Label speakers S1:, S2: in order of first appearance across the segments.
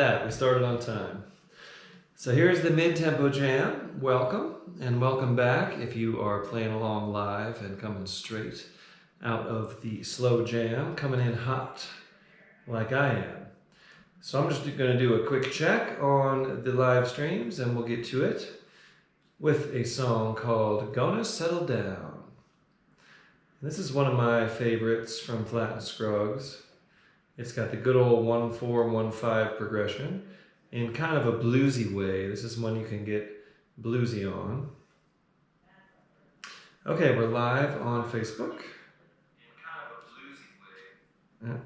S1: that? We started on time. So here's the mid-tempo jam. Welcome, and welcome back if you are playing along live and coming straight out of the slow jam, coming in hot like I am. So I'm just going to do a quick check on the live streams and we'll get to it with a song called Gonna Settle Down. This is one of my favorites from Flat and Scruggs. It's got the good old 1-4, 1-5 progression in kind of a bluesy way. This is one you can get bluesy on. Okay, we're live on Facebook. In kind of a bluesy way. Yeah.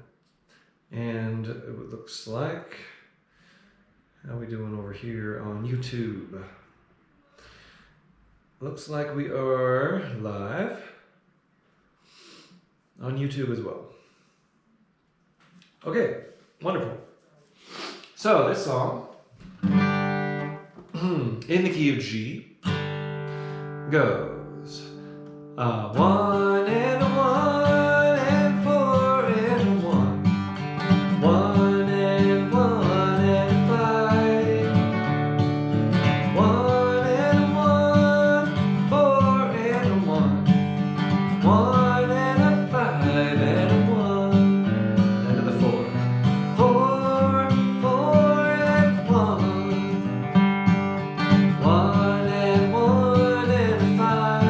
S1: And it looks like, how are we doing over here on YouTube? Looks like we are live on YouTube as well. Okay, wonderful. So this song, in the key of G, goes 1 and a 1 and 4 and a 1, 1 and 1 and 5, 1 and a 1, 4 and a 1, 1 and a 5 and a 1, and to the 4, 4, 4 and 1, 1 and 1 and 5,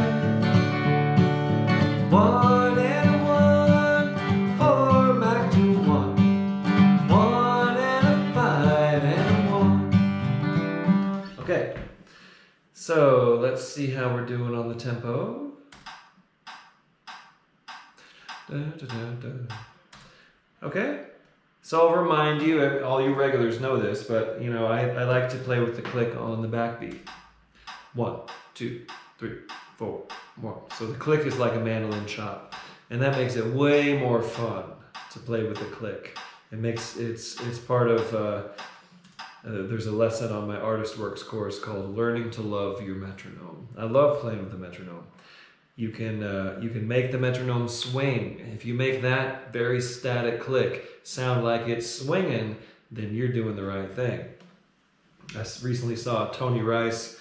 S1: 1 and a 1, 4 back to 1, 1 and a 5 and a 1. Okay, so let's see how we're doing on the tempo. Da, da, da, da. Okay, so I'll remind you, all you regulars know this, but you know, I like to play with the click on the backbeat. 1, 2, 3, 4, 1. So the click is like a mandolin chop, and that makes it way more fun to play with the click. It makes it's part of. There's a lesson on my Artist Works course called Learning to Love Your Metronome. I love playing with the metronome. You can make the metronome swing. If you make that very static click sound like it's swinging, then you're doing the right thing. I recently saw a Tony Rice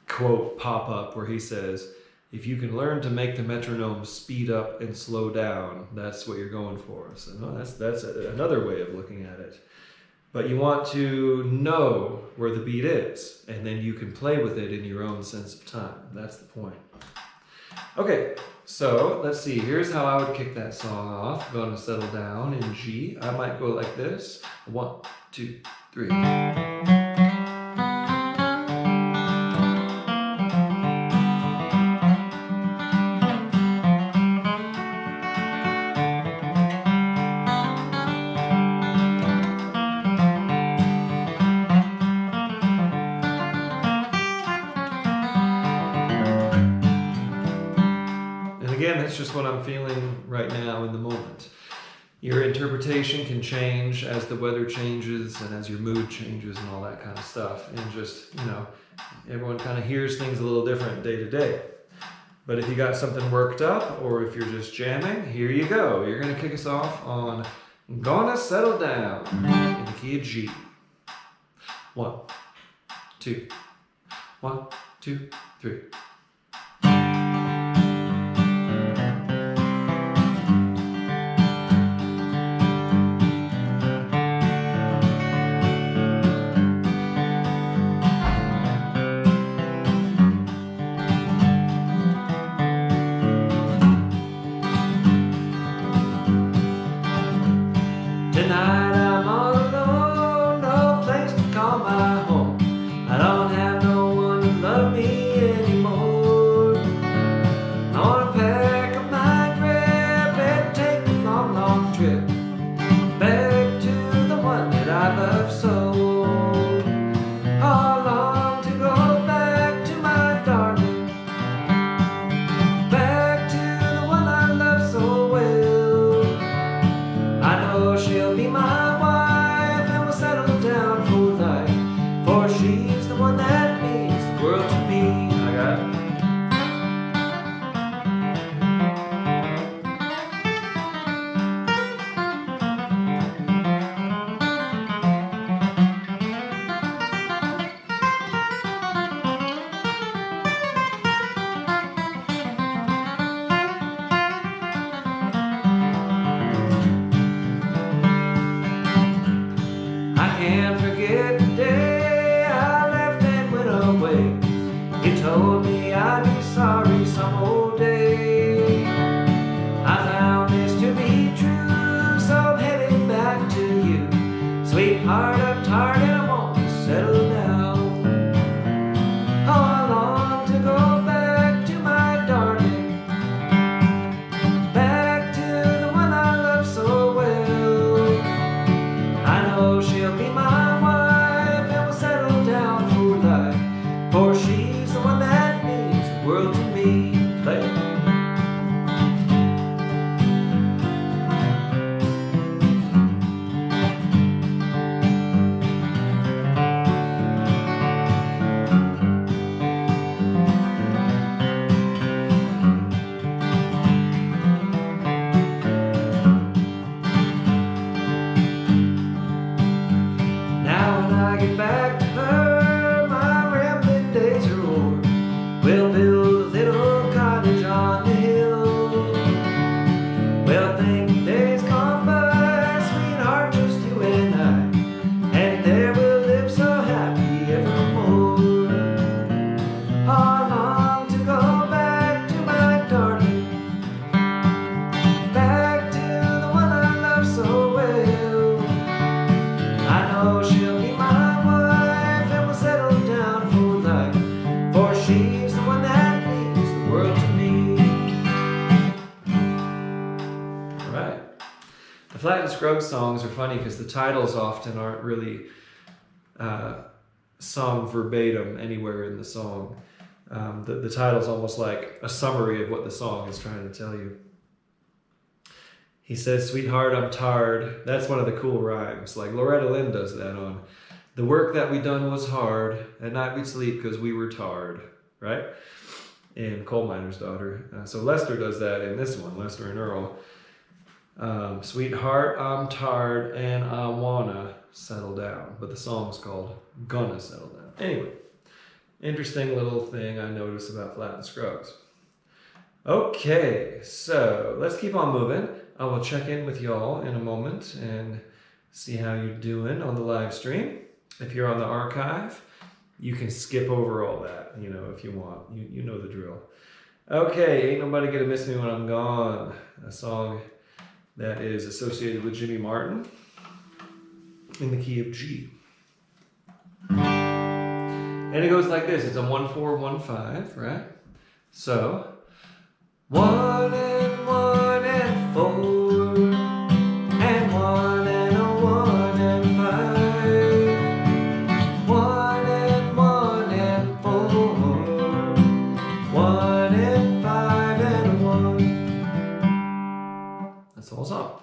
S1: quote pop up where he says, if you can learn to make the metronome speed up and slow down, that's what you're going for. So no, that's another way of looking at it. But you want to know where the beat is, and then you can play with it in your own sense of time. That's the point. Okay, so let's see. Here's how I would kick that song off. Gonna Settle Down in G. I might go like this. 1, 2, 3. Again, that's just what I'm feeling right now in the moment. Your interpretation can change as the weather changes and as your mood changes and all that kind of stuff. And just, you know, everyone kind of hears things a little different day to day. But if you got something worked up or if you're just jamming, here you go. You're going to kick us off on Gonna Settle Down in the key of G. 1, 2, 1, 2, 3. Tonight I'm all alone, no place to call my home. I don't have no one to love me anymore. I wanna pack up my grip and take a long, long trip back to the one that I love so. I long to go back to my darling, back to the one I love so well. I know she'll be my wife and we'll settle down for life, for she's the one that means the world to me. I got it. told me I'd be sorry some old day. I found this to be true, so I'm heading back to you. Sweetheart, I'm tired and I want to settle down. Oh, I long to go back to my darling, back to the one I love so well. I know she'll be my wife and we'll settle down for life, for she's the one that means the world to me. Play. Get back to her, my rambling days are o'er. We'll build a little cottage on the hill. We'll think days gone by, sweetheart, just you and I, and there we'll live so happy evermore. I long to go back to my darling, back to the one I love so well. I know she'll be mine, she's the one that means the world to me. Alright. The Flat and Scruggs songs are funny because the titles often aren't really sung verbatim anywhere in the song. The title's almost like a summary of what the song is trying to tell you. He says, sweetheart, I'm tired. That's one of the cool rhymes. Like Loretta Lynn does that on the work that we done was hard. At night we'd sleep because we were tarred. Right? In Coal Miner's Daughter. So Lester does that in this one, Lester and Earl. Sweetheart, I'm tired and I wanna settle down. But the song's called Gonna Settle Down. Anyway, interesting little thing I noticed about Flat and Scruggs. Okay, so let's keep on moving. I will check in with y'all in a moment and see how you're doing on the live stream. If you're on the archive, you can skip over all that, you know, if you want. You know the drill. Okay, Ain't Nobody Gonna Miss Me When I'm Gone. A song that is associated with Jimmy Martin in the key of G. And it goes like this. It's a 1-4-1-5, right? So, 1 and 1 and 4. And 1 and a 1 and 5. 1 and 1 and 4. 1 and 5 and 1. That's the whole song.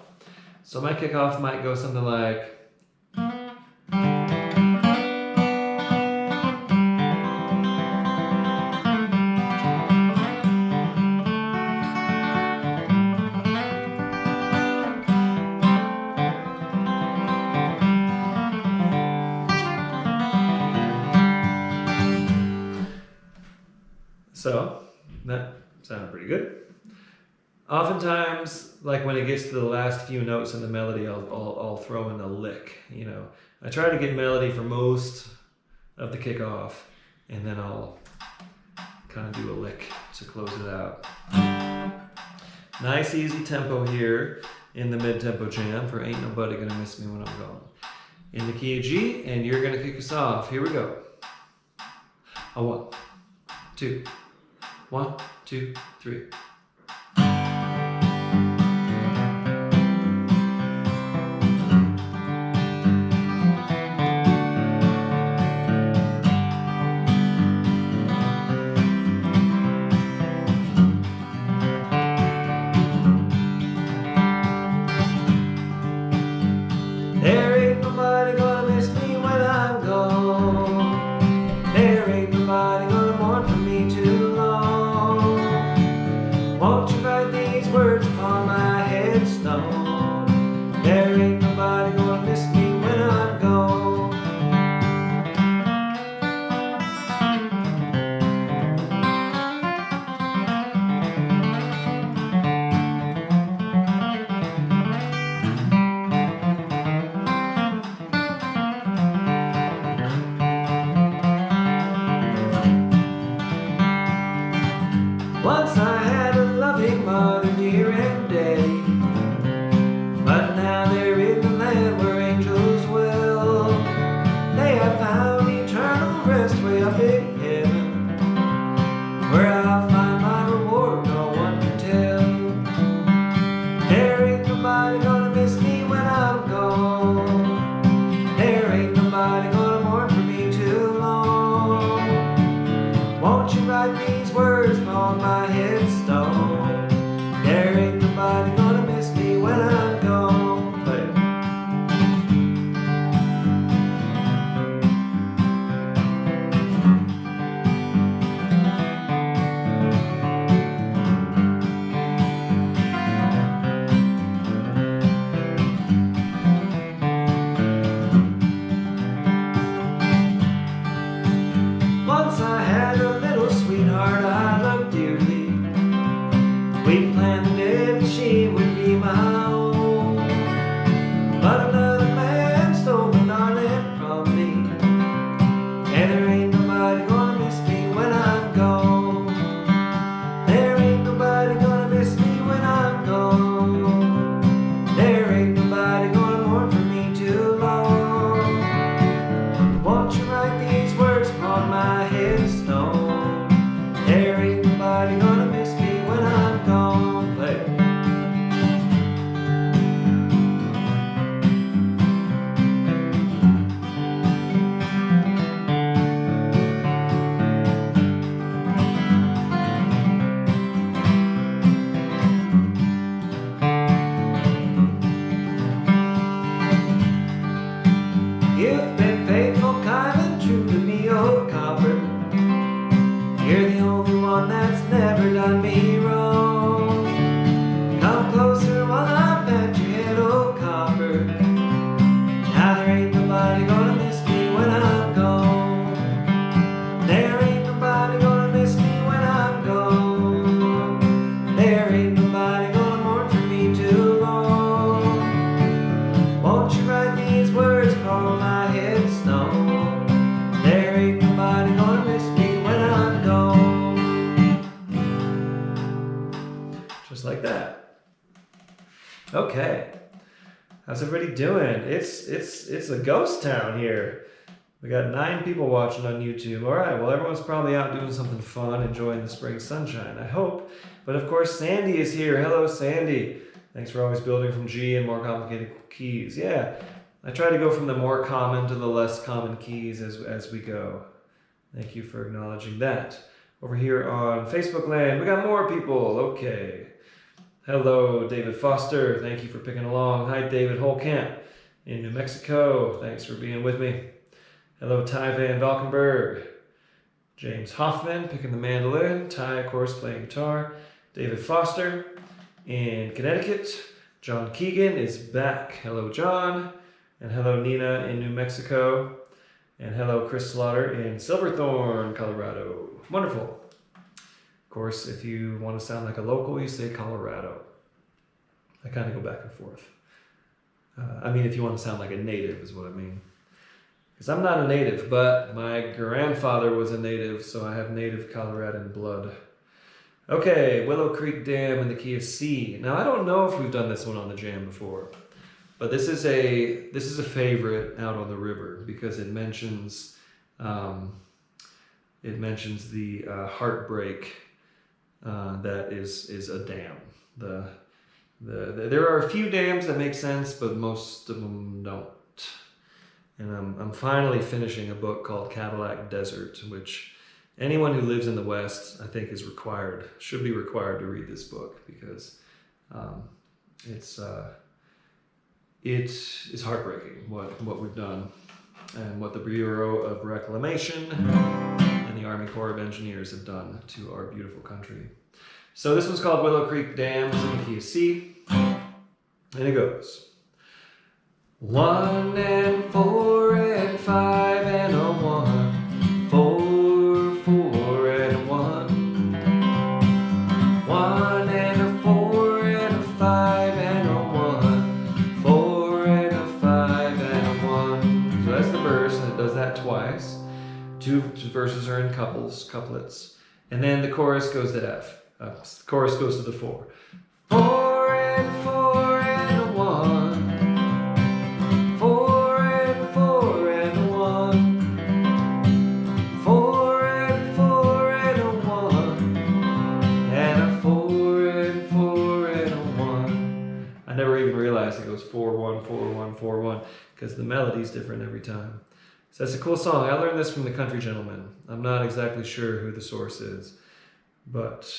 S1: So my kickoff might go something like, so that sounded pretty good. Oftentimes, like when it gets to the last few notes in the melody, I'll throw in a lick, you know. I try to get melody for most of the kickoff, and then I'll kind of do a lick to close it out. Nice easy tempo here in the mid-tempo jam for Ain't Nobody Gonna Miss Me When I'm Gone. In the key of G, and you're gonna kick us off. Here we go. A 1, 2, 1, 2, 3. There ain't nobody gonna miss me when I'm gone. There ain't nobody gonna mourn for me too long. up in heaven, where I'll find my reward, no one can tell. There ain't nobody gonna miss me when I'm gone. There ain't nobody gonna mourn for me too long. Won't you write these words on my headstone? There ain't nobody gonna miss me when I'm gone. Play it. Once I had a little sweetheart I loved dearly. We planned it, she would be my own. But another man stole my darling from me, and there ain't nobody gonna miss me when I'm gone. There ain't nobody gonna miss me when I'm gone. There ain't nobody gonna mourn for me too long. Won't you write these words on my headstone? There ain't nobody gonna miss me when I'm gone. Play it. You've been faithful, kind and true to me, oh copper. You're the only one that's never done me wrong. Come closer while I'm at your head, oh copper. Now there ain't nobody gonna miss me when I'm gone. There ain't nobody gonna miss me when I'm gone. There ain't nobody gonna mourn for me too long. Won't you write these words on my headstone? There ain't nobody gonna miss me when I'm gone. Just like that. Okay. How's everybody doing? It's a ghost town here. We got 9 people watching on YouTube. All right, well, everyone's probably out doing something fun, enjoying the spring sunshine, I hope. But of course, Sandy is here. Hello, Sandy. Thanks for always building from G and more complicated keys. Yeah, I try to go from the more common to the less common keys as we go. Thank you for acknowledging that. Over here on Facebook land, we got more people. Okay. Hello, David Foster. Thank you for picking along. Hi, David Holcamp in New Mexico. Thanks for being with me. Hello, Ty Van Valkenburg. James Hoffman picking the mandolin. Ty, of course, playing guitar. David Foster in Connecticut. John Keegan is back. Hello, John. And hello, Nina in New Mexico. And hello, Chris Slaughter in Silverthorne, Colorado. Wonderful. Of course, if you want to sound like a local, you say Colorado. I kind of go back and forth. I mean, if you want to sound like a native is what I mean. Because I'm not a native, but my grandfather was a native, so I have native Coloradan blood. Okay, Willow Creek Dam in the key of C. Now, I don't know if we've done this one on the jam before, but this is a favorite out on the river because it mentions the heartbreak that is a dam. There are a few dams that make sense, but most of them don't. And I'm finally finishing a book called Cadillac Desert, which anyone who lives in the West, I think, should be required to read this book because it's heartbreaking what we've done and what the Bureau of Reclamation and the Army Corps of Engineers have done to our beautiful country. So this one's called Willow Creek Dam, it's in the key of C, and it goes. 1 and 4 and 5 and a 1, 4, 4 and a 1, 1 and a 4 and a 5 and a 1, 4 and a 5 and a 1. So that's the verse, and it does that twice. Two verses are in couplets, and then the chorus goes to F. The chorus goes to the 4. 4 and 4 and a 1. 4 and 4 and a 1. 4 because the melody's different every time. So that's a cool song. I learned this from the Country Gentleman. I'm not exactly sure who the source is, but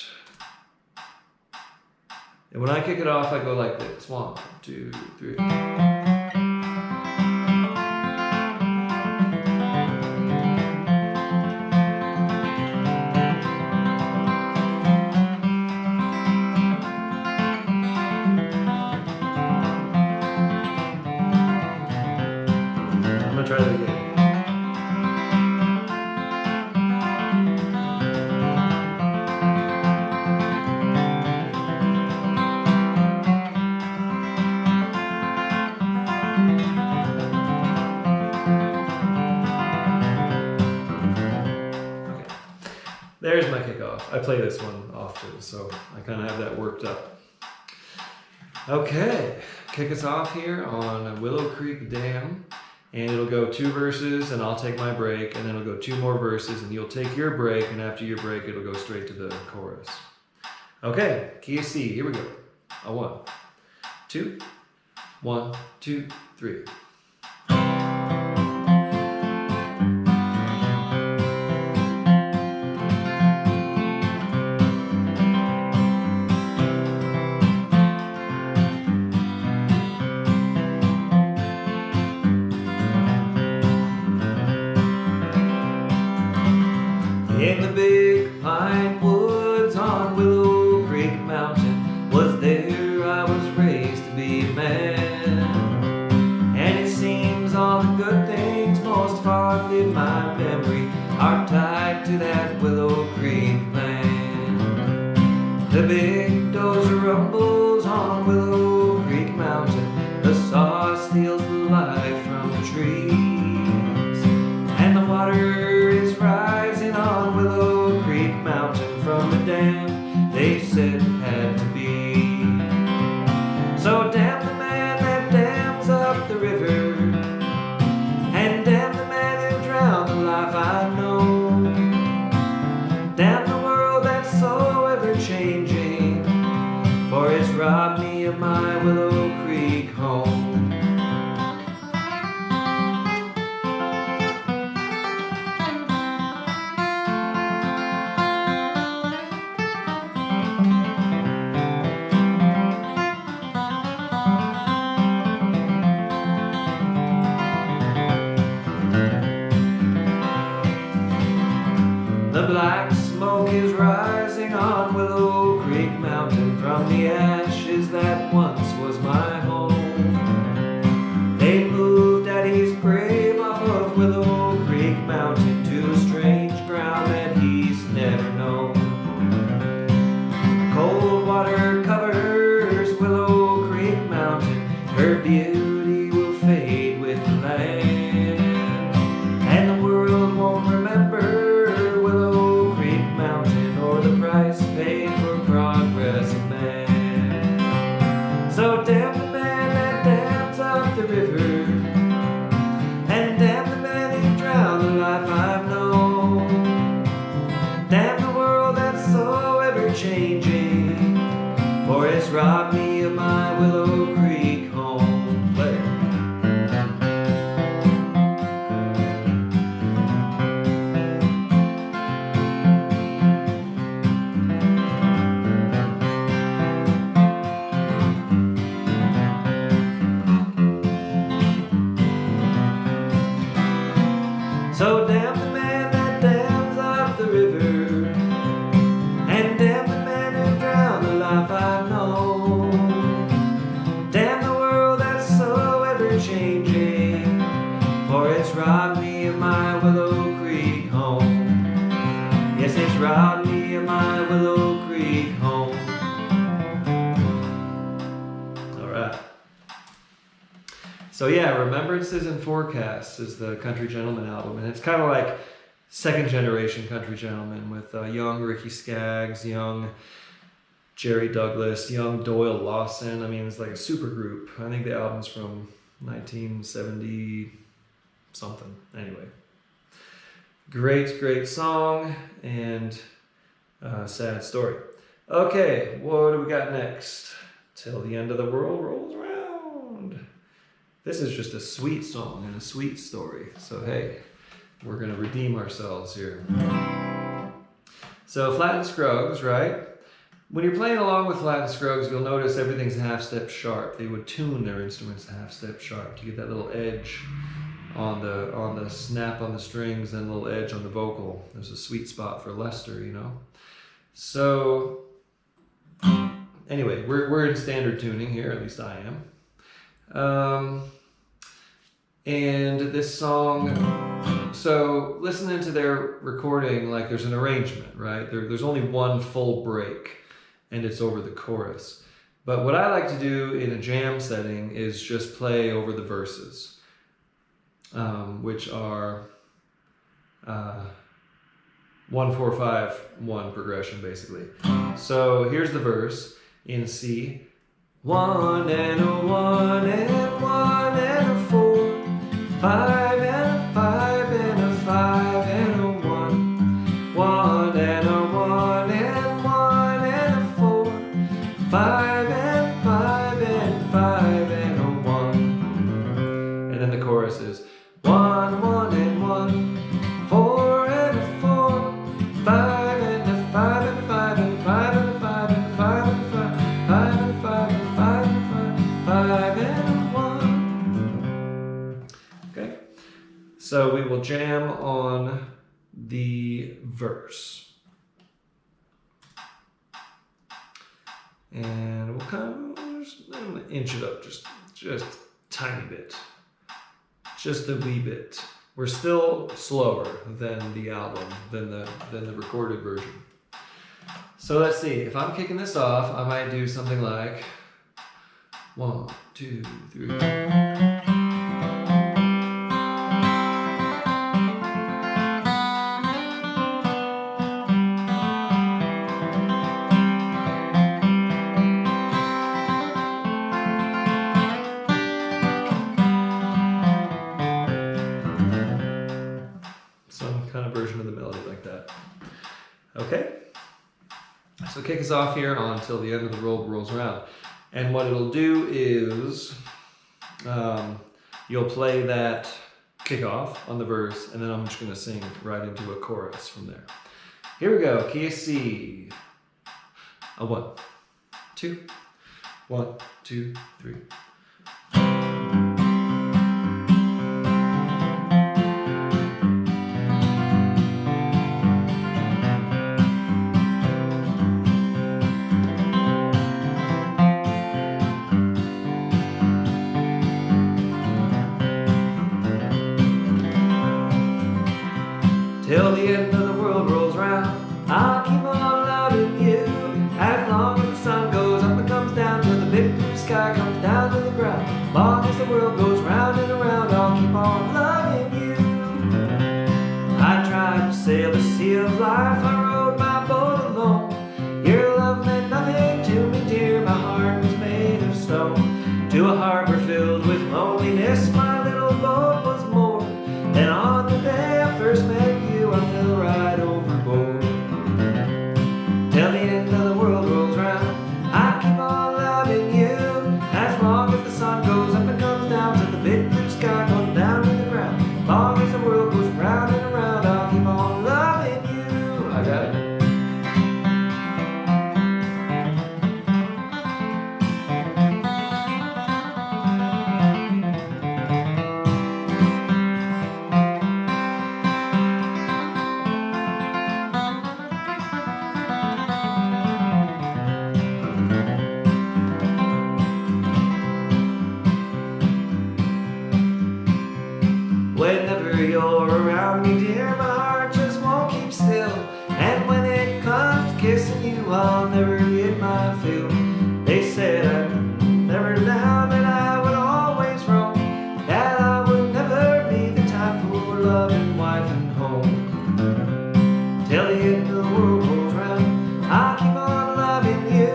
S1: and when I kick it off, I go like this. 1, 2, 3. I'm gonna try that again. There's my kickoff. I play this one often, so I kind of have that worked up. Okay, kick us off here on Willow Creek Dam, and it'll go 2 verses, and I'll take my break, and then it'll go 2 more verses, and you'll take your break, and after your break, it'll go straight to the chorus. Okay, key of C. Here we go. A 1, 2, 1, 2, 3. In the big pine woods on Willow Creek Mountain was there I was raised to be a man. And it seems all the good things most fondly in my memory are tied to that Willow Creek land. The big dozer rumbles on Willow Creek Mountain, the saw steals the life from the trees, and the water is rising on Willow Creek Mountain from a dam they said it had to be. So damn the man that dams up the river, and damn the man who drowned the life I know. Damn the world that's so ever-changing, for it's robbed me of my Willow Creek home. The black smoke is rising on Willow Creek Mountain from the ashes that once was my home. They moved Daddy's grave off of Willow Creek Mountain to a strange ground that he's never known. Cold water covers Willow Creek Mountain, her beauty will fade with the land, and the world won't remember the price paid for progress of man. So damn the man that dams up the river, and damn the man who drowned the life I've known. Damn the world that's so ever-changing, for it's robbed me of my Willow Creek home. Play. So damn the man that dams up the river, and damn the man who drowned the life I know. Damn the world that's so ever-changing, for it's robbed me of my Willow Creek home. Yes, it's robbed me of my Willow Creek home. All right. So yeah, Remembrances and Forecasts is the Country Gentleman album, and it's kind of like second generation Country Gentleman with young Ricky Skaggs, young Jerry Douglas, young Doyle Lawson. I mean, it's like a super group. I think the album's from 1970 something. Anyway, great song and sad story. Okay, what do we got next? Till the End of the World rolls around. This is just a sweet song and a sweet story. So hey, we're gonna redeem ourselves here. So Flat and Scruggs, right? When you're playing along with Flat and Scruggs, you'll notice everything's half step sharp. They would tune their instruments half step sharp to get that little edge on the snap on the strings and a little edge on the vocal. There's a sweet spot for Lester, you know? So anyway, we're in standard tuning here, at least I am. And this song, so listening to their recording, like there's an arrangement, right? There's only one full break and it's over the chorus. But what I like to do in a jam setting is just play over the verses, which are 1, 4, 5, 1 progression basically. So here's the verse in C. 1 and a 1 and 1 and a 4, 5 and a 5 and a 5 and a 1, 1 and a 1 and 1 and a 4, 5 and 5 and 5 and a 1. And then the chorus is 1, 1 and 1, 4 and a 4, 5 and a 5 and a 5 and a 5 and a 5 and a 5 and a 5, 5 and a 5 and a 5 and a 5, 5 and a 1. Okay, so we will jam on the verse. And we'll kind of just, I'm gonna inch it up just a tiny bit. Just a wee bit. We're still slower than the album, than the recorded version. So let's see, if I'm kicking this off, I might do something like 1, 2, 3. Version of the melody like that. Okay, so kick us off here until the end of the roll rolls around, and what it'll do is you'll play that kickoff on the verse, and then I'm just going to sing right into a chorus from there. Here we go. Key of C. A 1, 2, 1, 2, 3. Till the end of the world rolls round, I'll keep on loving you. As long as the sun goes up and comes down, till the big blue sky comes down to the ground. As long as the world goes round and around, I'll keep on loving you. I tried to sail the sea of life, I rowed my boat alone. Your love meant nothing to me, dear, my heart was made of stone. To a harbor filled with loneliness, my little boat was moored. And on the day I first met you, I fell right overboard. Till the end of the world rolls round, I keep on loving you. As long as the sun goes up and comes down, till the big blue sky comes down to the ground. As long as the world goes round and around, I'll keep on loving you. I got it. Whenever you're around me, dear, my heart just won't keep still. And when it comes to kissing you, I'll never get my fill. They said I'd never down, and I would always roam, that I would never be the type for love and wife and home. Till the end of the world rolls round, I'll keep on loving you.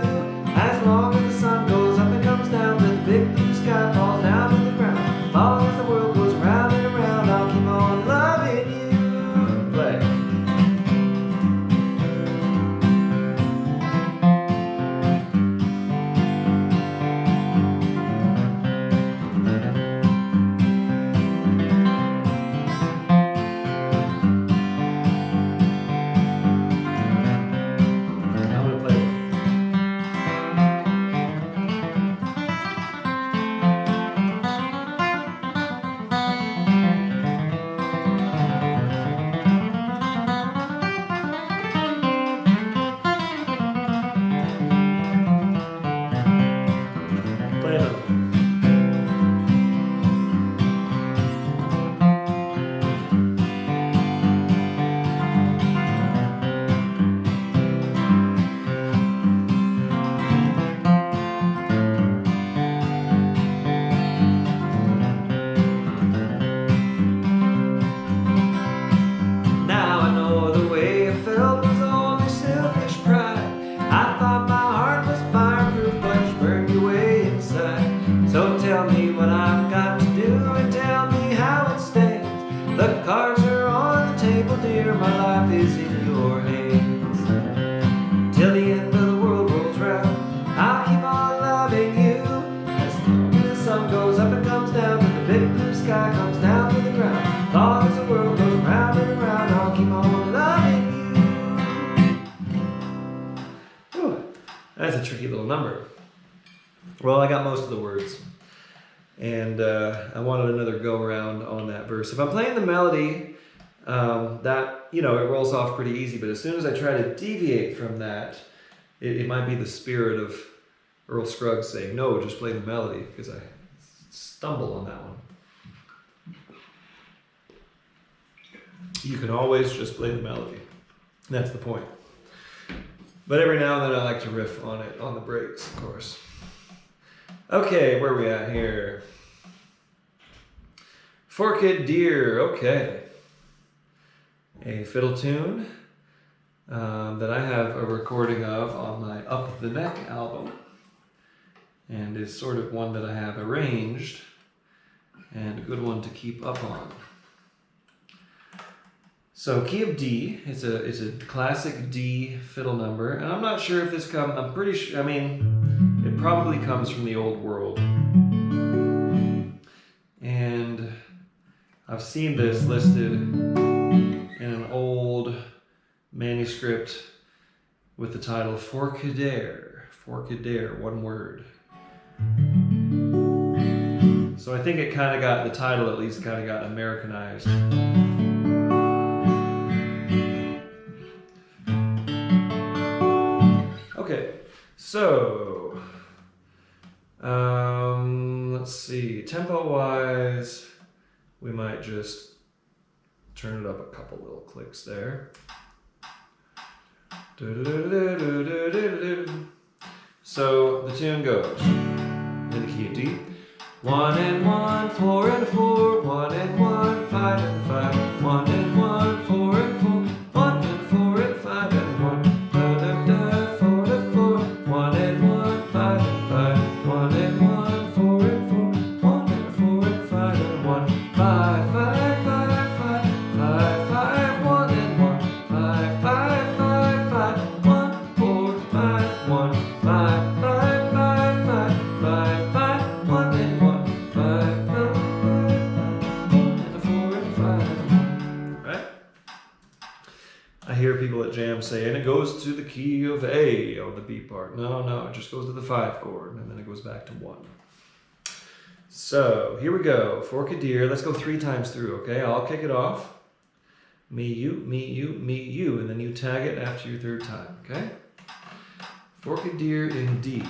S1: As long as the sun goes up and comes down, till the big blue sky falls down to the ground. As long as the world goes round and around, I'll keep on loving you. Maple dear, my life is in your hands. Till the end of the world rolls round, I'll keep on loving you. As long as the sun goes up and comes down, and the big blue sky comes down to the ground. As long as the world goes round and around, I'll keep on loving you. Whew, that's a tricky little number. Well, I got most of the words. And I wanted another go around on that verse. If I'm playing the melody, that, you know, it rolls off pretty easy, but as soon as I try to deviate from that, it might be the spirit of Earl Scruggs saying, no, just play the melody, because I stumble on that one. You can always just play the melody. That's the point. But every now and then I like to riff on it, on the breaks, of course. Okay, where are we at here? Forked Deer, okay. A fiddle tune that I have a recording of on my Up the Neck album. And is sort of one that I have arranged and a good one to keep up on. So key of D, it's a classic D fiddle number, and I'm not sure if this comes, I'm pretty sure, I mean, it probably comes from the Old World. And I've seen this listed in an old manuscript with the title Forked Deer, one word. So I think it kind of got, the title at least kind of got Americanized. Okay, so let's see, tempo-wise, we might just turn it up a couple little clicks there. So the tune goes in the key of D. 1 and 1, 4 and 4, 1 and 1, 5 and 5, 1 and 1, 4 and 4, 1 and 4 and 5 and 1, da da da, 4 and 4, 1 and 1, 5 and 5, 1 and 1, 4 and 4, 1 and 4 and 5 and 1, 5, 5, 5, 5, 5, 5, 1 and 1, 5, 5, 5, 5, 1, 4, 5, 1, 5, 5, 5, 5, 5, 5, 1 and 1. I hear people at jam say, and it goes to the key of A on the B part. No, it just goes to the 5 chord, and then it goes back to 1. So, here we go. Forked Deer. Let's go 3 times through, okay? I'll kick it off. Me, you, me, you, me, you. And then you tag it after your 3rd time, okay? Forked Deer in D.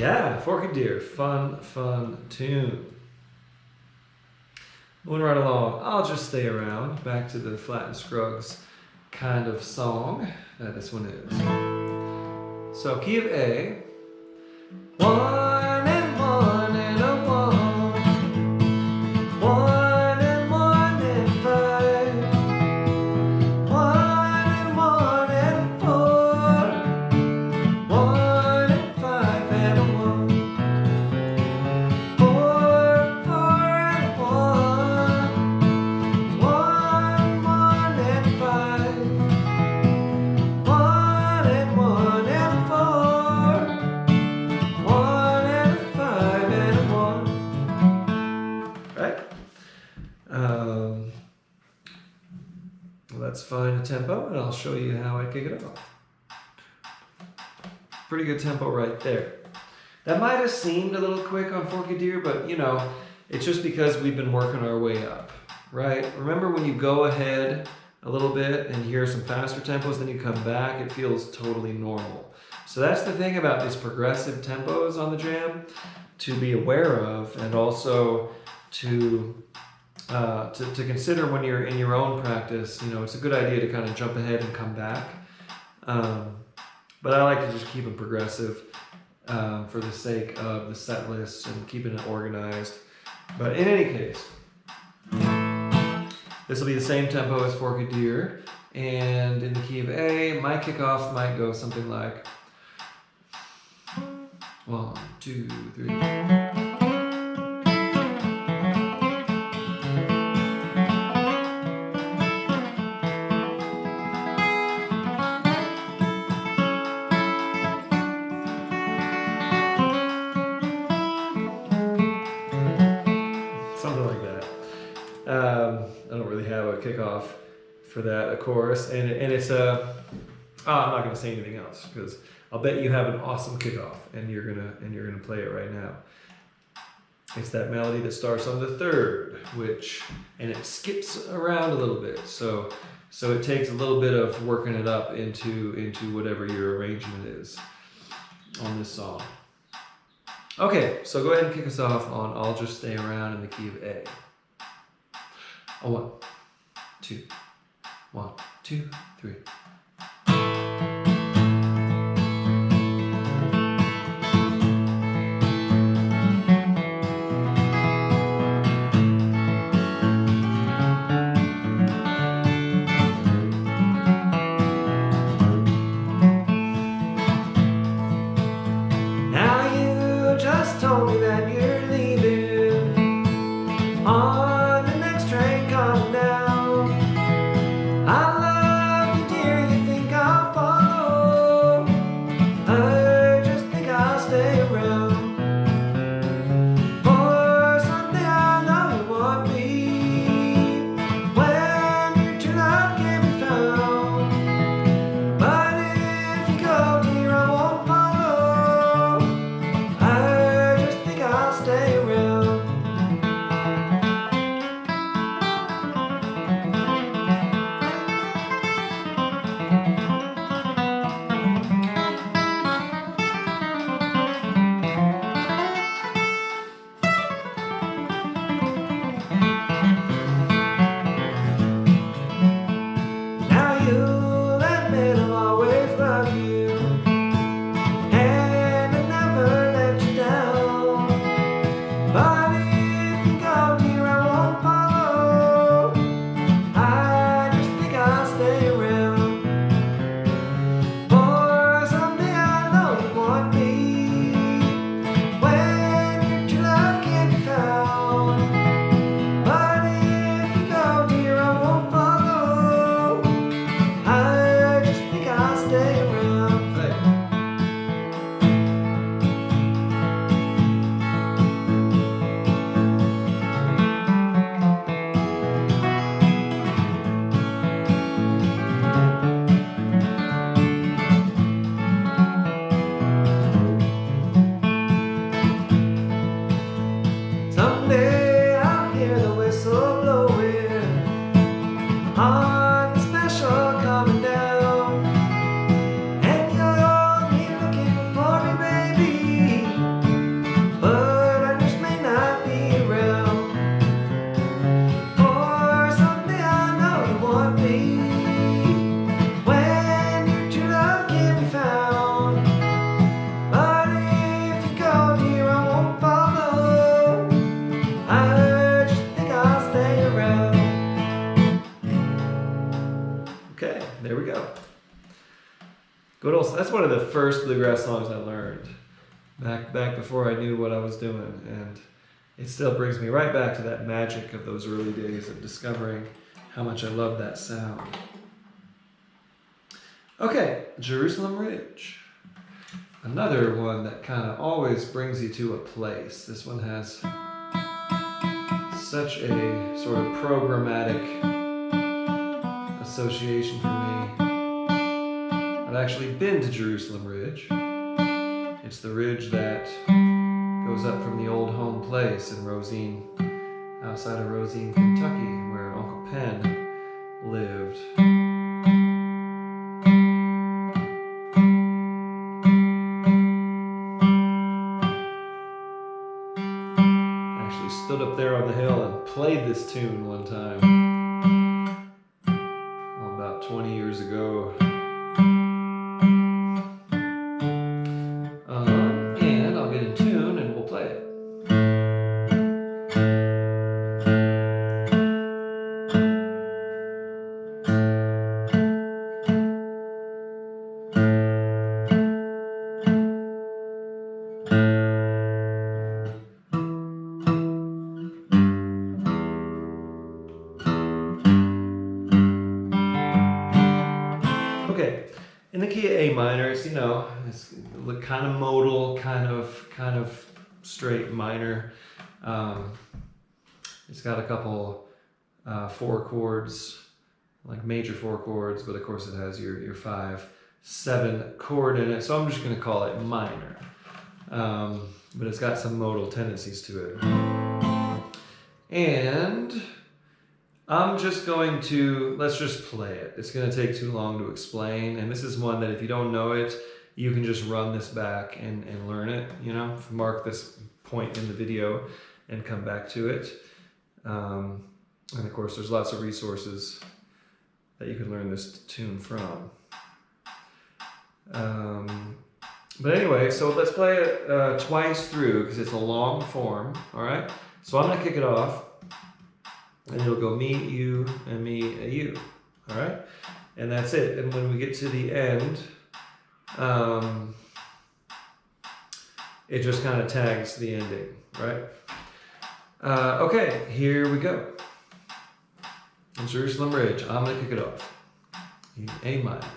S1: Yeah, Forked Deer. Fun, fun tune. Moving right along. I'll Just Stay Around. Back to the Flat and Scruggs kind of song that this one is. So key of A. 1 and 1 and a 1. 1 and 1 and 5. 1 and 1 and 4. 1 and 5 and a 1. 4, 4 and 1. 1, 1 and 5. 1 and 1 and 4. 1 and 5 and a 1. Right? Well, that's fine a tempo, and I'll show you how I kick it off. Pretty good tempo right there. That might have seemed a little quick on Forked Deer, but you know, it's just because we've been working our way up, right? Remember when you go ahead a little bit and hear some faster tempos, then you come back, it feels totally normal. So that's the thing about these progressive tempos on the jam to be aware of, and also to consider when you're in your own practice. You know, it's a good idea to kind of jump ahead and come back. But I like to just keep them progressive for the sake of the set list and keeping it organized. But in any case, this will be the same tempo as Forked Deer, and in the key of A, my kickoff might go something like 1, 2, 3. Something like that. I don't really have a kickoff for that, of course, and it's a. I'm not going to say anything else because I'll bet you have an awesome kickoff, and you're gonna play it right now. It's that melody that starts on the 3rd, and it skips around a little bit, so it takes a little bit of working it up into whatever your arrangement is on this song. Okay, so go ahead and kick us off on I'll Just Stay Around in the key of A. 1, 2, 1, 2, 3. Told me that you're leaving on the next train coming down. I love you, dear, Okay, there we go. Good old, that's one of the first bluegrass songs I learned back before I knew what I was doing, and it still brings me right back to that magic of those early days of discovering how much I love that sound. Okay, Jerusalem Ridge. Another one that kind of always brings you to a place. This one has such a sort of programmatic association for me. I've actually been to Jerusalem Ridge. It's the ridge that goes up from the old home place in Rosine, outside of Rosine, Kentucky, where Uncle Penn lived. I actually stood up there on the hill and played this tune one time, about 20 years ago. And I'll get in tune and we'll play it. Okay, in the key of A minor, it's, you know, it's kind of modal, kind of straight minor. It's got a couple 4 chords, like major 4 chords, but of course it has your 5/7 chord in it, so I'm just going to call it minor. But it's got some modal tendencies to it. And I'm just going to, let's just play it. It's going to take too long to explain, and this is one that if you don't know it, you can just run this back and learn it, you know, mark this point in the video and come back to it. And of course, there's lots of resources that you can learn this tune from. But anyway, so let's play it twice through because it's a long form, all right? So I'm going to kick it off. And it'll go me, you, and me, you. All right? And that's it. And when we get to the end, it just kind of tags the ending, right? Okay, here we go. In Jerusalem Ridge, I'm going to kick it off. In A minor.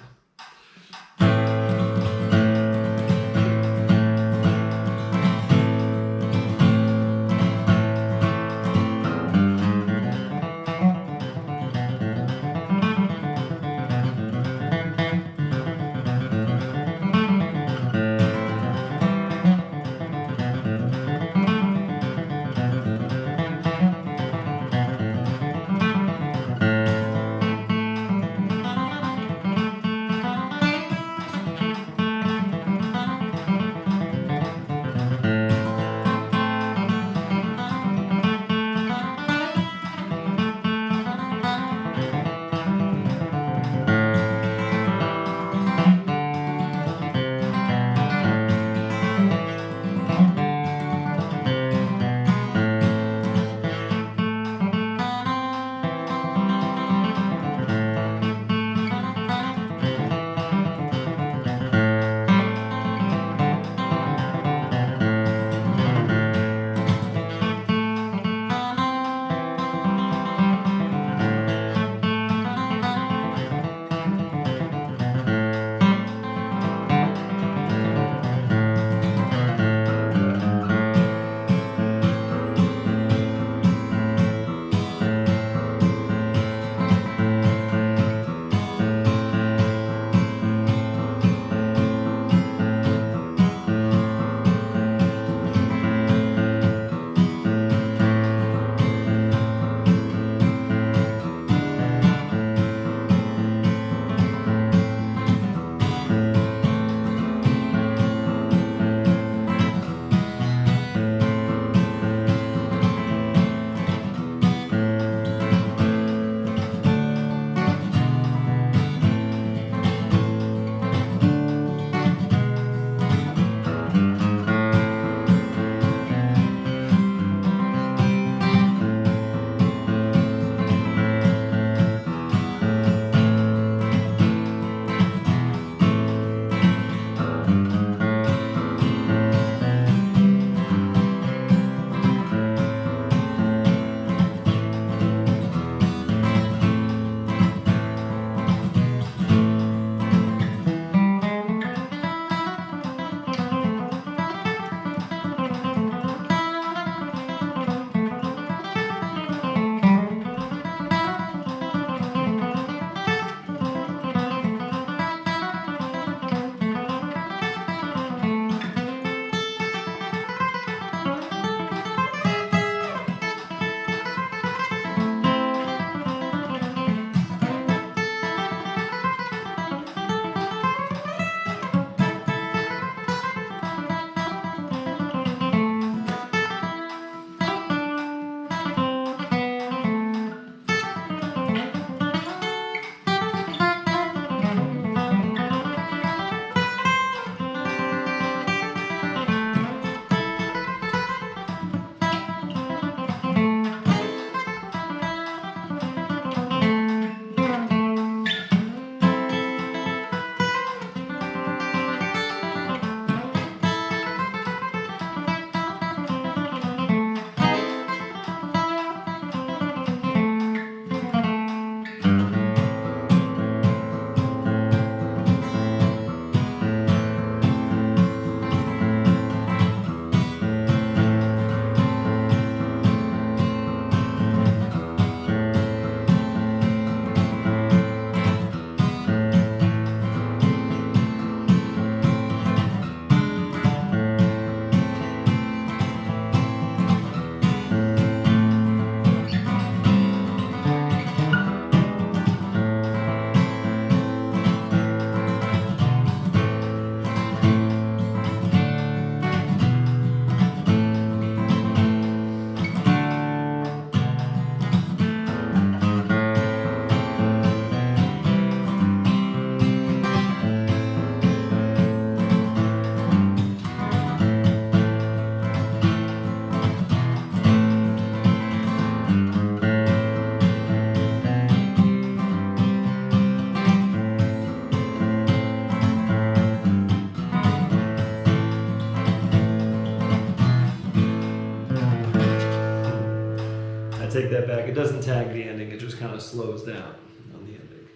S1: that back. It doesn't tag the ending, it just kind of slows down on the ending.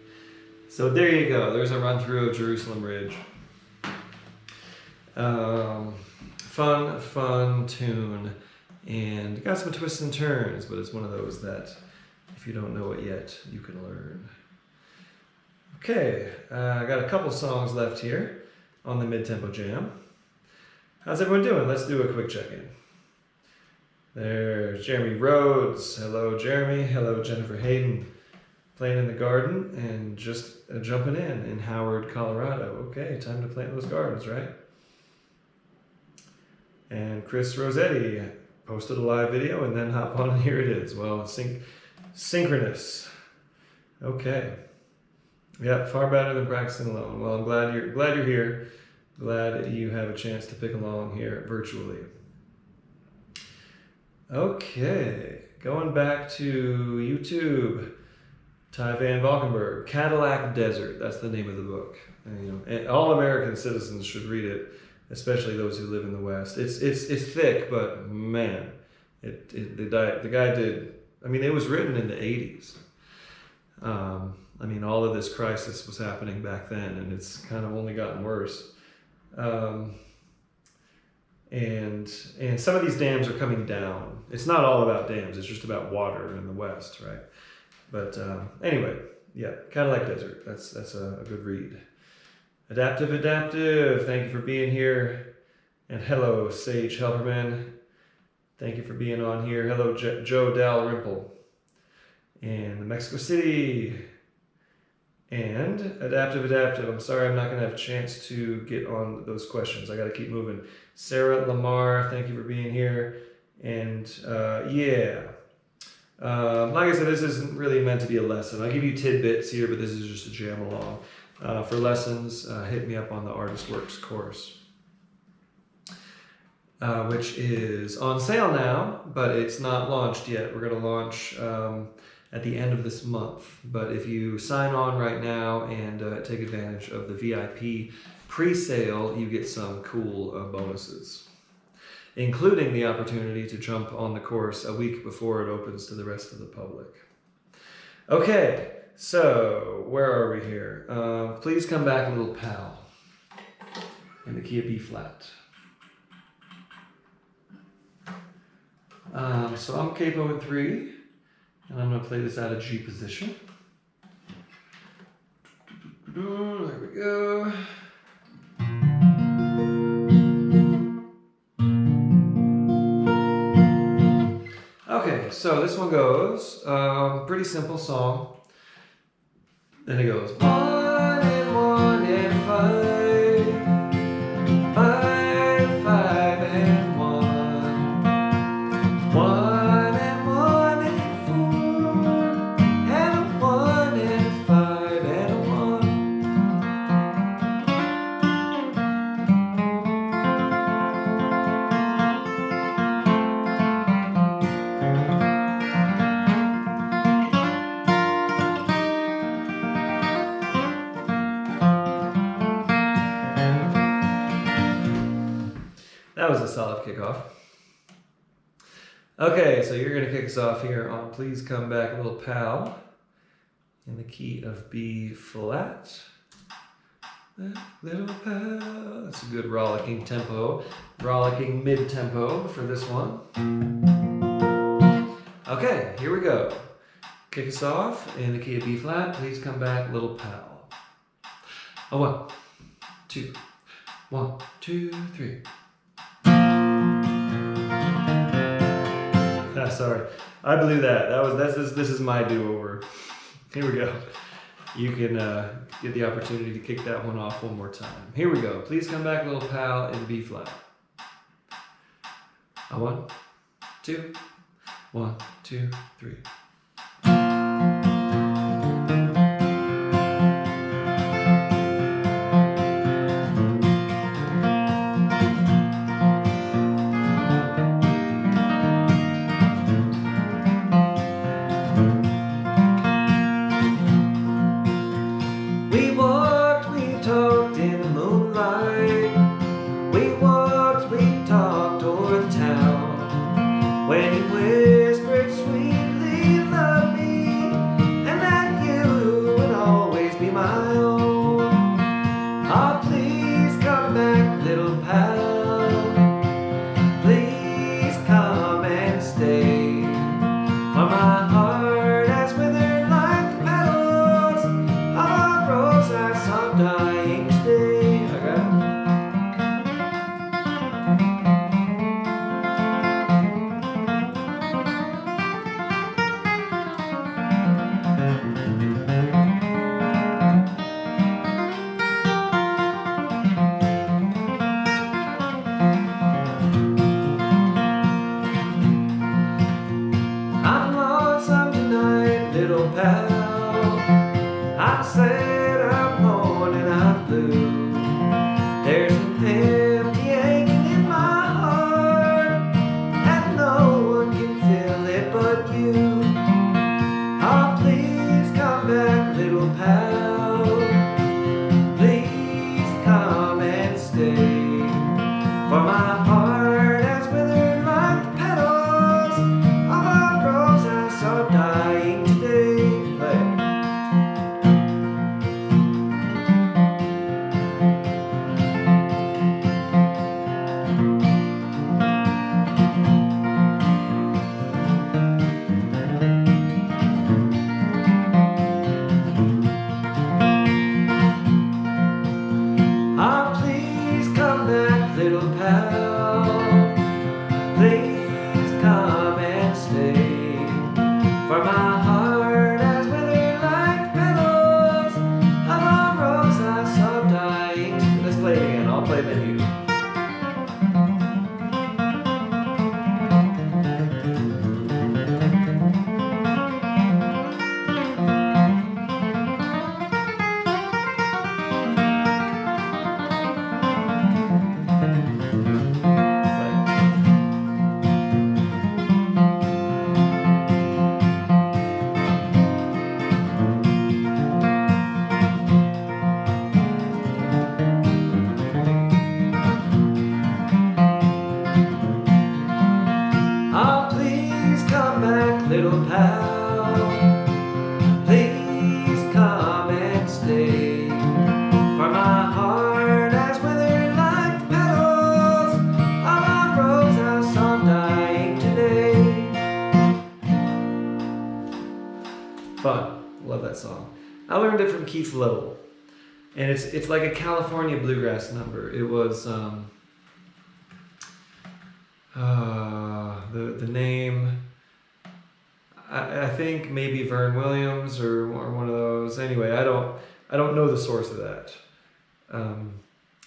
S1: So there you go, there's a run through of Jerusalem Ridge. Fun tune, and got some twists and turns, but it's one of those that if you don't know it yet, you can learn. Okay, I got a couple songs left here on the mid-tempo jam. How's everyone doing? Let's do a quick check-in. There's Jeremy Rhodes. Hello, Jeremy. Hello, Jennifer Hayden. Playing in the garden and just jumping in Howard, Colorado. Okay, time to plant those gardens, right? And Chris Rossetti posted a live video and then hop on and here it is. Well, synchronous. Okay. Yeah, far better than practicing alone. Well, I'm glad you're here. Glad you have a chance to pick along here virtually. Okay, going back to YouTube. Ty Van Valkenburg, Cadillac Desert. That's the name of the book. And all American citizens should read it, especially those who live in the West. It's thick, but man, the guy did. I mean, it was written in the 80s. I mean, all of this crisis was happening back then, and it's kind of only gotten worse. And some of these dams are coming down. It's not all about dams. It's just about water in the West, right? But anyway, yeah, Cadillac Desert. That's a good read. Adaptive. Thank you for being here. And hello, Sage Helperman. Thank you for being on here. Hello, Joe Dalrymple. And Mexico City. And Adaptive. I'm sorry I'm not going to have a chance to get on those questions. I got to keep moving. Sarah Lamar, thank you for being here. And yeah. Like I said, this isn't really meant to be a lesson. I'll give you tidbits here, but this is just a jam along. For lessons, hit me up on the Artist Works course, which is on sale now, but it's not launched yet. We're going to launch at the end of this month. But if you sign on right now and take advantage of the VIP pre-sale, you get some cool bonuses, including the opportunity to jump on the course a week before it opens to the rest of the public. Okay, so where are we here? Please come back, little pal, in the key of B flat. So I'm capo in 3, and I'm going to play this out of G position. There we go. Okay, so this one goes, pretty simple song. Then it goes 1 and 1 and 5, 5, 5 and 1, 1 and 1 and 4, and a 1 and 5 and a 1. That was a solid kickoff. Okay, so you're going to kick us off here on Please Come Back, Little Pal, in the key of B flat. Little pal. That's a good rollicking tempo, rollicking mid-tempo for this one. Okay, here we go. Kick us off in the key of B flat. Please come back, little pal. 1, 2, 1, 2, 3. Sorry, I blew that. This is my do-over. Here we go. You can get the opportunity to kick that one off one more time. Here we go. Please come back, little pal, in B flat. 1, 2, 1, 2, 3. When he whispered sweetly saw dying today. Okay. I'm lonesome tonight, little pal. I'm sad, I'm mourning, I'm blue. There's an empty aching in my heart, and no one can fill it but you. Oh, please come back, little pal. Please come and stay. For my heart has withered like the petals of a rose I saw dying today. Oh, please come back, little pal. Please come and stay. For my heart has withered like petals of a rose I saw dying. Let's play it again. I'll play then you. Oh, please come back, little pal. Please come and stay. For my heart has withered like the petals of a rose I saw dying today. Fun. Love that song. I learned it from Keith Little. And it's like a California bluegrass number. It was the name, I think maybe Vern Williams or one of those. Anyway, I don't know the source of that,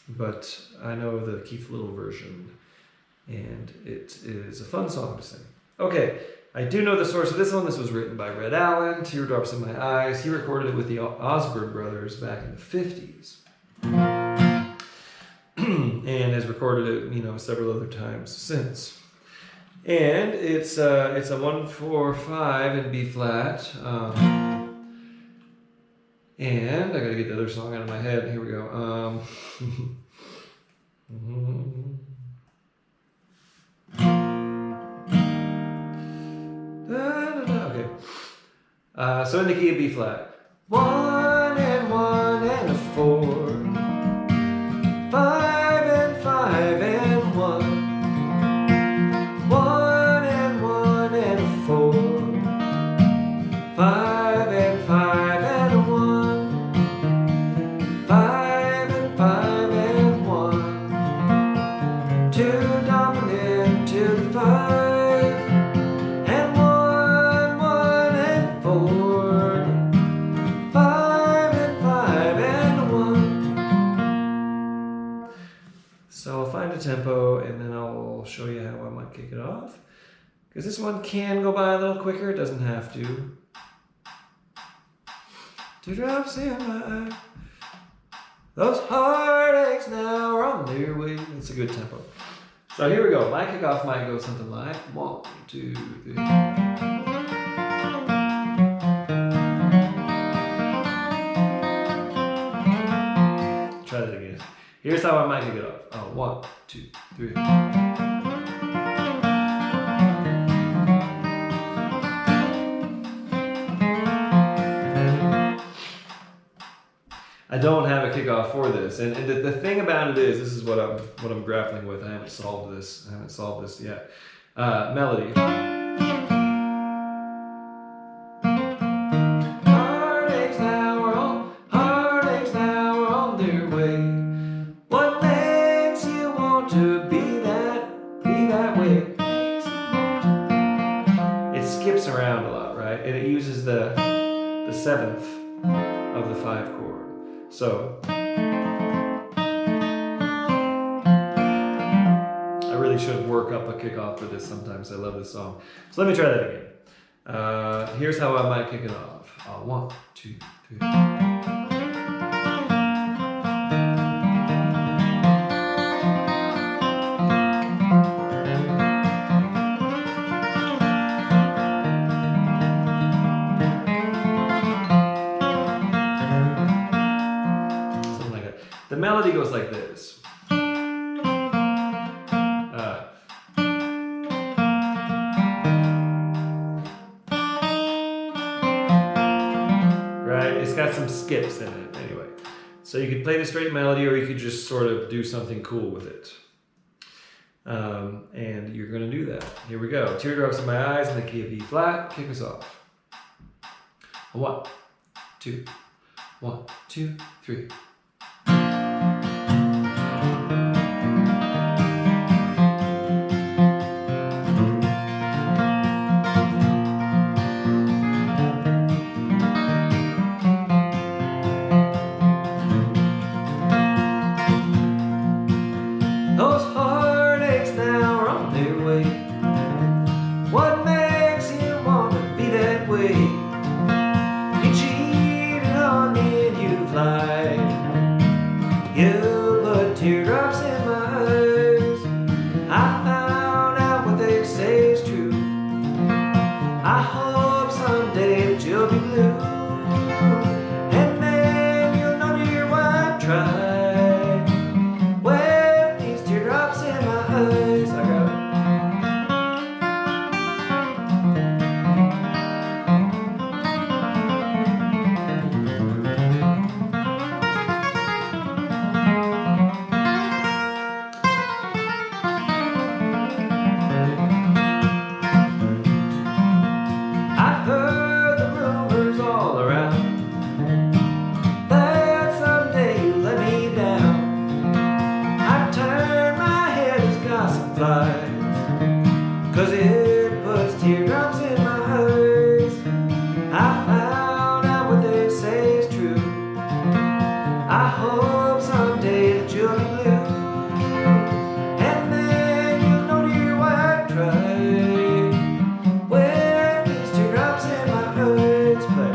S1: but I know the Keith Little version, and it is a fun song to sing. Okay, I do know the source of this one. This was written by Red Allen, Teardrops in My Eyes. He recorded it with the Osborne brothers back in the 50s. And has recorded it, several other times since. And it's a 1-4-5 in B flat. And I gotta get the other song out of my head. Here we go. Okay. So in the key of B flat. 1 and 1 and a 4. 5 and 5 and 1. 1 and 1 and a 4. 5 and 5 and a 1. 5 and 5 and 1. 2 dominant to the 5. And 1, 1 and 4. 5 and 5 and a 1. So I'll find a tempo and then I'll show you how I might kick it off. Because this one can go by a little quicker, it doesn't have to. Teardrops in my eye. Those heartaches now are on their way. It's a good tempo. So here we go. My kickoff might go something like 1, 2, 3. Try that again. Here's how I might kick it off. Oh, 1, 2, 3. I don't have a kickoff for this, and the thing about it is, this is what I'm grappling with. I haven't solved this yet. Melody. Heartaches now 7th of the 5 chord. So I really should work up a kickoff for this sometimes. I love this song. So let me try that again. Here's how I might kick it off. 1, 2, 3. The melody goes like this. Right? It's got some skips in it anyway. So you could play the straight melody or you could just sort of do something cool with it. And you're going to do that. Here we go. Teardrops in My Eyes in the key of E flat. Kick us off. 1, 2, 1, 2, 3. Those heartaches now are on their way. What makes you want to be that way? You cheated on me and you've lied. You put teardrops in my eyes. I found out what they say is true. I hope someday that you'll be blue. And then you'll know, dear, why I tried. Cause it puts teardrops in my eyes. I found out what they say is true. I hope someday that you'll be blue. And then you'll know, dear, why I tried. With these teardrops in my eyes. Play.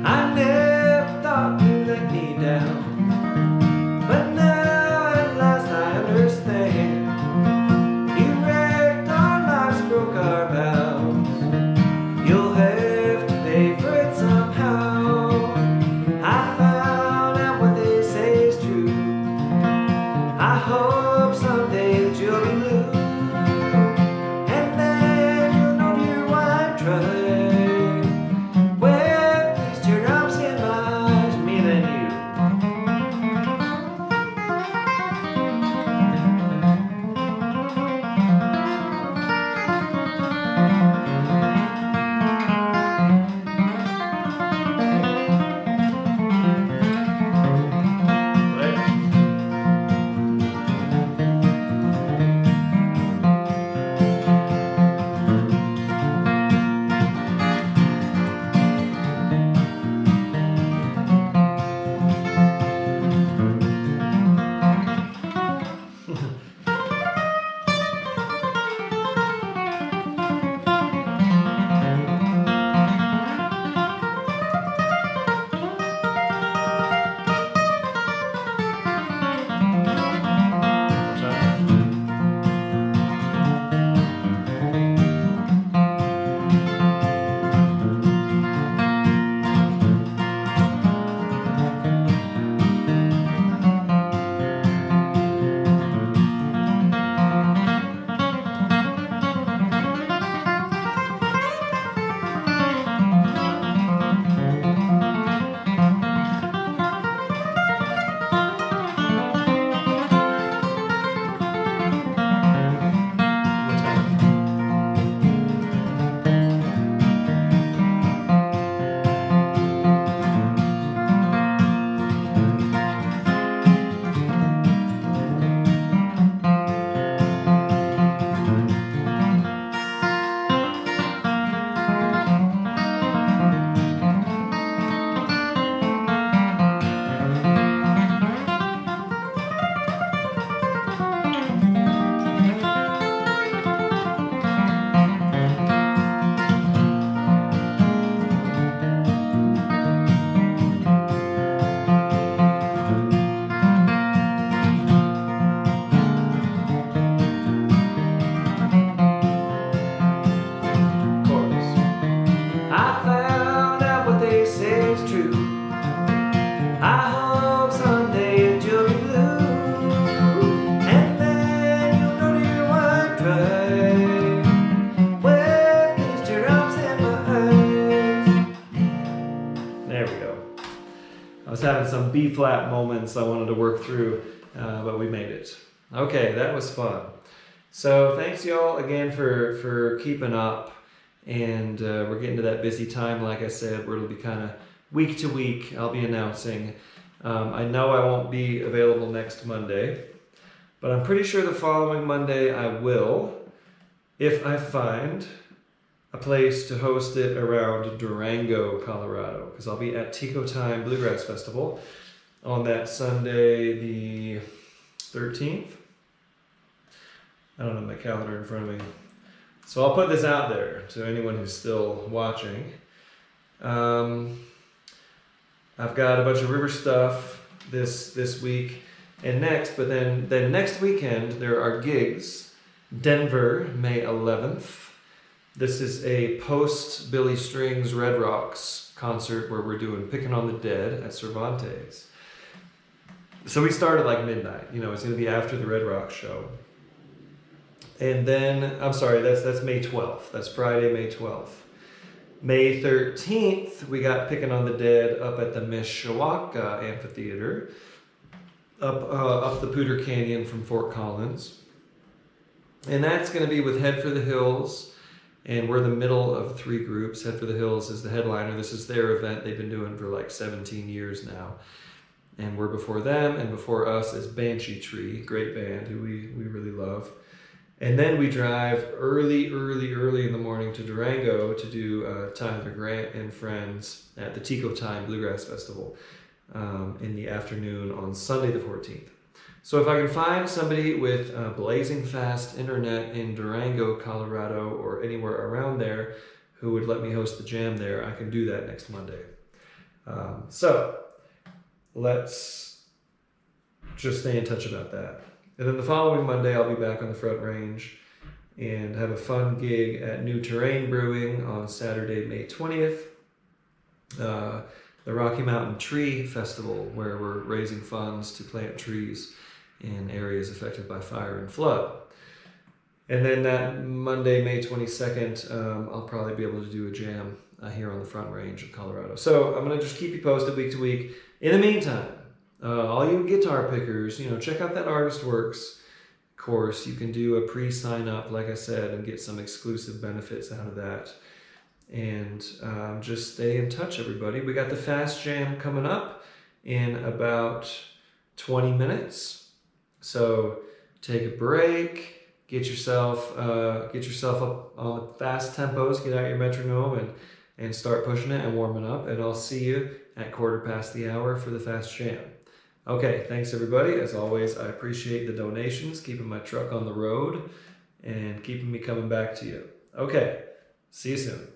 S1: I I hope someday you'll be blue, and then you'll go to your white drive with these teardrops in my eyes. There we go. I was having some B-flat moments I wanted to work through, but we made it. Okay, that was fun. So thanks y'all again for keeping up, and we're getting to that busy time, like I said, where it'll be kind of week to week. I'll be announcing. I know I won't be available next Monday, but I'm pretty sure the following Monday I will, if I find a place to host it around Durango, Colorado, because I'll be at Tico Time Bluegrass Festival on that Sunday, the 13th. I don't have my calendar in front of me. So I'll put this out there to anyone who's still watching. I've got a bunch of river stuff this week and next, but then next weekend there are gigs. Denver, May 11th. This is a post Billy Strings Red Rocks concert where we're doing Picking on the Dead at Cervantes. So we start at like midnight. You know, it's going to be after the Red Rocks show. And then, I'm sorry, that's May 12th. That's Friday, May 12th. May 13th, we got Picking on the Dead up at the Mishawaka Amphitheater, up the Poudre Canyon from Fort Collins. And that's going to be with Head for the Hills. And we're the middle of three groups. Head for the Hills is the headliner. This is their event they've been doing for like 17 years now. And we're before them, and before us is Banshee Tree, great band who we really love. And then we drive early in the morning to Durango to do Tyler Grant and Friends at the Tico Time Bluegrass Festival in the afternoon on Sunday the 14th. So if I can find somebody with blazing fast internet in Durango, Colorado, or anywhere around there who would let me host the jam there, I can do that next Monday. So let's just stay in touch about that. And then the following Monday, I'll be back on the Front Range and have a fun gig at New Terrain Brewing on Saturday, May 20th. The Rocky Mountain Tree Festival, where we're raising funds to plant trees in areas affected by fire and flood. And then that Monday, May 22nd, I'll probably be able to do a jam here on the Front Range of Colorado. So I'm going to just keep you posted week to week. In the meantime, all you guitar pickers, you know, check out that Artist Works course. You can do a pre-sign up, like I said, and get some exclusive benefits out of that. And just stay in touch, everybody. We got the Fast Jam coming up in about 20 minutes. So take a break, get yourself up on the fast tempos, get out your metronome and start pushing it and warming up. And I'll see you at 1:15 for the Fast Jam. Okay, thanks everybody. As always, I appreciate the donations, keeping my truck on the road and keeping me coming back to you. Okay, see you soon.